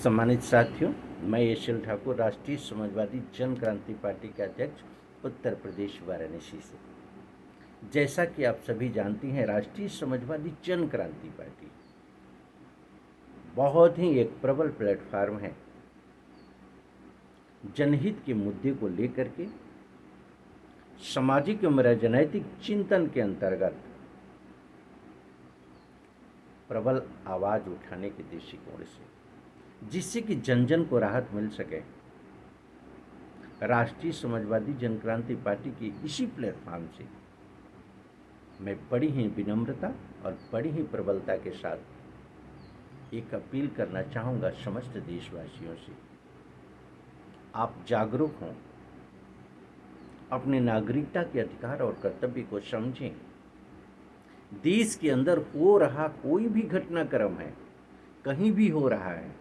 सम्मानित साथियों, मैं यशल ठाकुर, राष्ट्रीय समाजवादी जन क्रांति पार्टी के अध्यक्ष, उत्तर प्रदेश वाराणसी से। जैसा कि आप सभी जानती हैं, राष्ट्रीय समाजवादी जन क्रांति पार्टी बहुत ही एक प्रबल प्लेटफार्म है। जनहित के मुद्दे को लेकर के सामाजिक एवं राजनैतिक चिंतन के अंतर्गत प्रबल आवाज उठाने के दृष्टिकोण से, जिससे कि जन जन को राहत मिल सके, राष्ट्रीय समाजवादी जन क्रांति पार्टी की इसी प्लेटफॉर्म से मैं बड़ी ही विनम्रता और बड़ी ही प्रबलता के साथ एक अपील करना चाहूँगा समस्त देशवासियों से। आप जागरूक हों, अपने नागरिकता के अधिकार और कर्तव्य को समझें। देश के अंदर हो रहा कोई भी घटनाक्रम है, कहीं भी हो रहा है,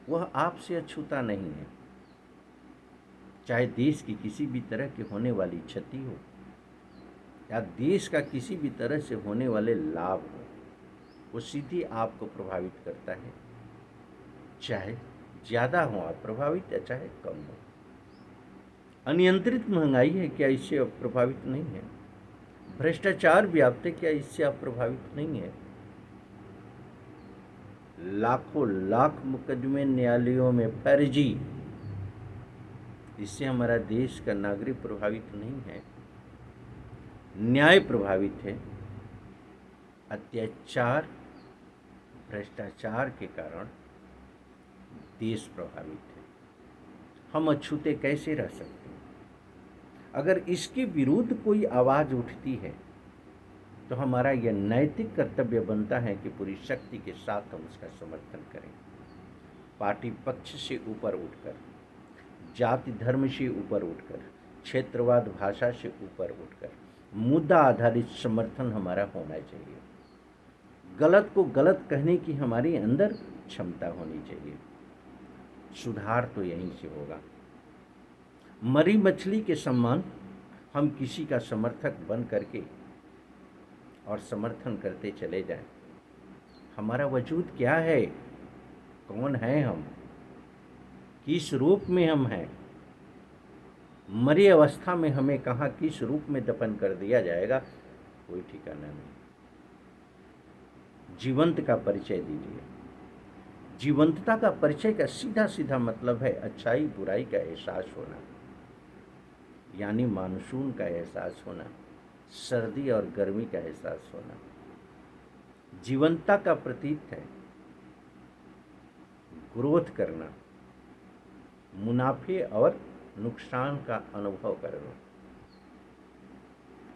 वह आपसे अछूता नहीं है। चाहे देश की किसी भी तरह की होने वाली क्षति हो या देश का किसी भी तरह से होने वाले लाभ हो, वो सीधी आपको प्रभावित करता है। चाहे ज़्यादा हो आप प्रभावित या चाहे कम हो। अनियंत्रित महंगाई है, क्या इससे आप प्रभावित नहीं है? भ्रष्टाचार व्याप्त है, क्या इससे आप प्रभावित नहीं है? लाखों लाख मुकदमे न्यायालयों में फर्जी, इससे हमारा देश का नागरिक प्रभावित नहीं है? न्याय प्रभावित है। अत्याचार भ्रष्टाचार के कारण देश प्रभावित है। हम अछूते कैसे रह सकते हैं? अगर इसके विरुद्ध कोई आवाज उठती है तो हमारा यह नैतिक कर्तव्य बनता है कि पूरी शक्ति के साथ हम उसका समर्थन करें। पार्टी पक्ष से ऊपर उठकर, जाति धर्म से ऊपर उठकर, क्षेत्रवाद भाषा से ऊपर उठकर मुद्दा आधारित समर्थन हमारा होना चाहिए। गलत को गलत कहने की हमारे अंदर क्षमता होनी चाहिए। सुधार तो यहीं से होगा। मरी मछली के समान हम किसी का समर्थक बन करके और समर्थन करते चले जाएं। हमारा वजूद क्या है? कौन है हम? किस रूप में हम हैं? मरी अवस्था में हमें कहाँ किस रूप में दफन कर दिया जाएगा, कोई ठिकाना नहीं। जीवंत का परिचय दीजिए। जीवंतता का परिचय का सीधा सीधा मतलब है अच्छाई बुराई का एहसास होना, यानी मानसून का एहसास होना, सर्दी और गर्मी का एहसास होना। जीवंतता का प्रतीक है ग्रोथ करना, मुनाफे और नुकसान का अनुभव करना।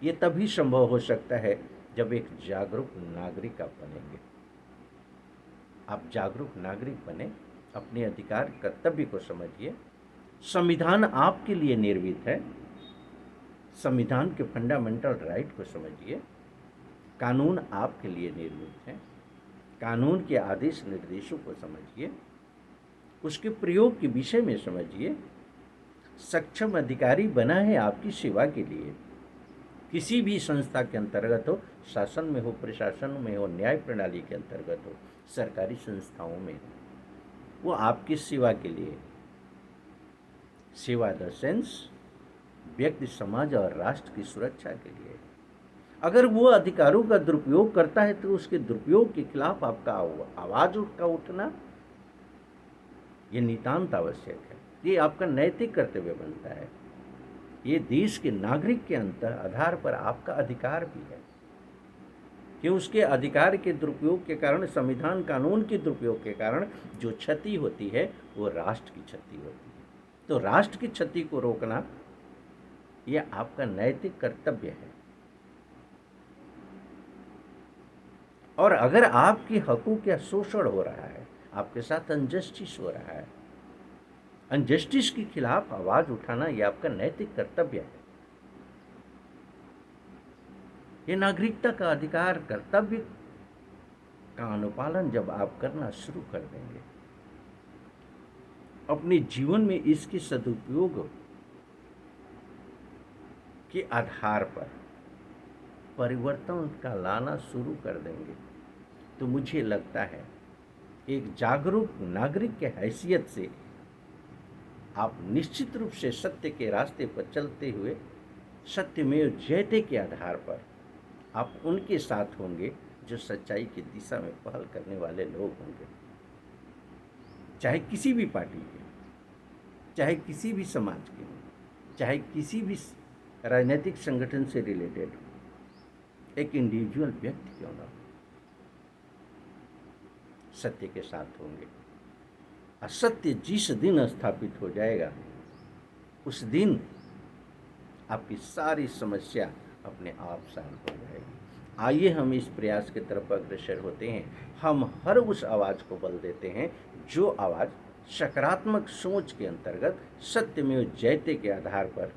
ये तभी संभव हो सकता है जब एक जागरूक नागरिक आप बनेंगे। आप जागरूक नागरिक बने, अपने अधिकार कर्तव्य को समझिए। संविधान आपके लिए निर्मित है। संविधान के फंडामेंटल राइट को समझिए। कानून आपके लिए निर्मित है। कानून के आदेश निर्देशों को समझिए, उसके प्रयोग के विषय में समझिए। सक्षम अधिकारी बना है आपकी सेवा के लिए। किसी भी संस्था के अंतर्गत हो, शासन में हो, प्रशासन में हो, न्याय प्रणाली के अंतर्गत हो, सरकारी संस्थाओं में हो, वो आपकी सेवा के लिए। सेवा द सेंस व्यक्ति, समाज और राष्ट्र की सुरक्षा के लिए। अगर वो अधिकारों का दुरुपयोग करता है तो उसके दुरुपयोग के खिलाफ आपका आवाज का उठना ये नितांत आवश्यक है। ये आपका नैतिक कर्तव्य बनता है। ये देश के नागरिक के आधार पर आपका अधिकार भी है कि उसके अधिकार के दुरुपयोग के कारण, संविधान कानून के दुरुपयोग के कारण जो क्षति होती है वो राष्ट्र की क्षति होती है। तो राष्ट्र की क्षति को रोकना यह आपका नैतिक कर्तव्य है। और अगर आपके हकों का शोषण हो रहा है, आपके साथ अनजस्टिस हो रहा है, अनजस्टिस के खिलाफ आवाज उठाना यह आपका नैतिक कर्तव्य है। ये नागरिकता का अधिकार कर्तव्य का अनुपालन जब आप करना शुरू कर देंगे, अपने जीवन में इसके सदुपयोग के आधार पर परिवर्तन का लाना शुरू कर देंगे, तो मुझे लगता है एक जागरूक नागरिक के हैसियत से आप निश्चित रूप से सत्य के रास्ते पर चलते हुए सत्यमेव जयते के आधार पर आप उनके साथ होंगे जो सच्चाई की दिशा में पहल करने वाले लोग होंगे, चाहे किसी भी पार्टी के, चाहे किसी भी समाज के, चाहे किसी भी राजनीतिक संगठन से रिलेटेड एक इंडिविजुअल व्यक्ति क्यों ना हो, सत्य के साथ होंगे। असत्य जिस दिन स्थापित हो जाएगा उस दिन आपकी सारी समस्या अपने आप शांत हो जाएगी। आइए हम इस प्रयास की तरफ अग्रसर होते हैं। हम हर उस आवाज़ को बल देते हैं जो आवाज़ सकारात्मक सोच के अंतर्गत सत्यमेव जयते के आधार पर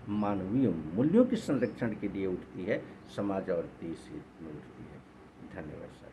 मानवीय मूल्यों के संरक्षण के लिए उठती है, समाज और देश हित में उठती है। धन्यवाद।